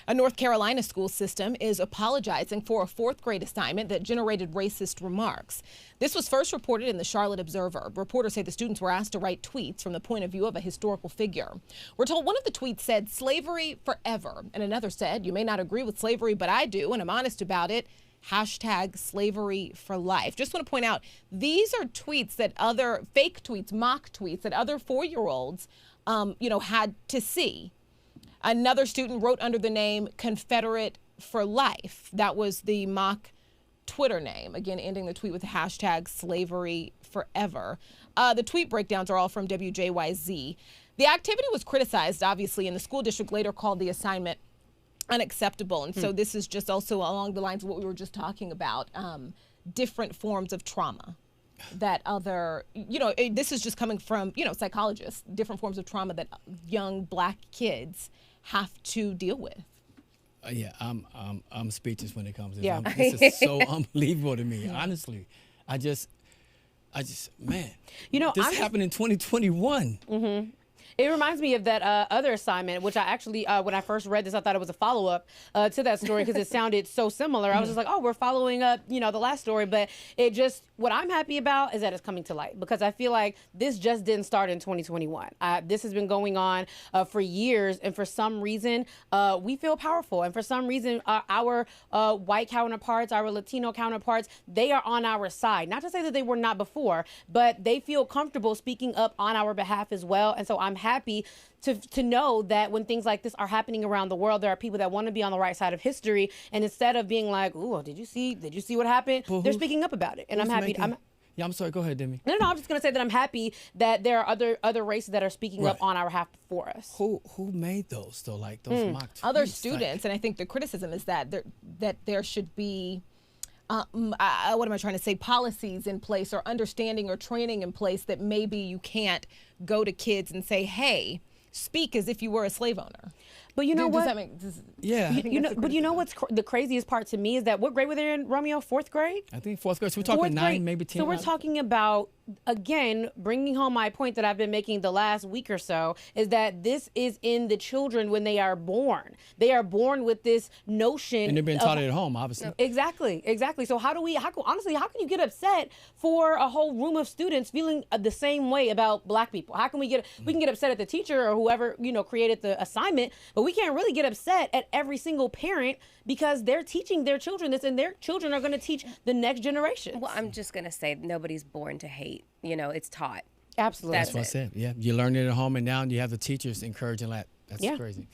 A North Carolina school system is apologizing for a fourth-grade assignment that generated racist remarks. This was first reported in the Charlotte Observer. Reporters say the students were asked to write tweets from the point of view of a historical figure. We're told one of the tweets said, "Slavery forever," and another said, "You may not agree with slavery, but I do, and I'm honest about it. Hashtag slavery for life." Just want to point out, these are tweets that other fake tweets, mock tweets that other 4-year-olds, had to see. Another student wrote under the name Confederate for Life. That was the mock Twitter name. Again, ending the tweet with the hashtag slavery forever. The tweet breakdowns are all from WJYZ. The activity was criticized, obviously, and the school district later called the assignment unacceptable. And so this is just also along the lines of what we were just talking about, different forms of trauma that this is just coming from, psychologists, different forms of trauma that young Black kids have to deal with. I'm speechless when it comes to this. Yeah. This is so unbelievable to me. Honestly, I just, man. This happened in 2021. Mm-hmm. It reminds me of that other assignment, which I actually, when I first read this, I thought it was a follow-up to that story because it sounded so similar. I was just like, oh, we're following up, the last story. But what I'm happy about is that it's coming to light, because I feel like this just didn't start in 2021. This has been going on for years. And for some reason, we feel powerful. And for some reason, our white counterparts, our Latino counterparts, they are on our side. Not to say that they were not before, but they feel comfortable speaking up on our behalf as well. And so I'm happy to know that when things like this are happening around the world, there are people that want to be on the right side of history, and instead of being like, "Ooh, did you see what happened?" They're speaking up about it, and I'm happy. I'm sorry. Go ahead, Demi. No. I'm just gonna say that I'm happy that there are other races that are speaking up on our behalf for us. Who made those though? Like those mock tweets? Other students, and I think the criticism is that there should be. What am I trying to say? Policies in place, or understanding or training in place that maybe you can't go to kids and say, "Hey, speak as if you were a slave owner." But you know what? Yeah. But you know what's the craziest part to me is that what grade were they in, Romeo? 4th grade? I think 4th grade. So we're talking 9, maybe 10. So we're talking about, again, bringing home my point that I've been making the last week or so, is that this is in the children when they are born. They are born with this notion. And they're being taught it at home, obviously. Exactly. So how can you get upset for a whole room of students feeling the same way about Black people? How can we can get upset at the teacher or whoever, created the assignment, but we can't really get upset at every single parent because they're teaching their children this, and their children are going to teach the next generation. Well, I'm just going to say nobody's born to hate. It's taught. Absolutely. That's what I said. Yeah. You learn it at home, and now you have the teachers encouraging that. That's crazy.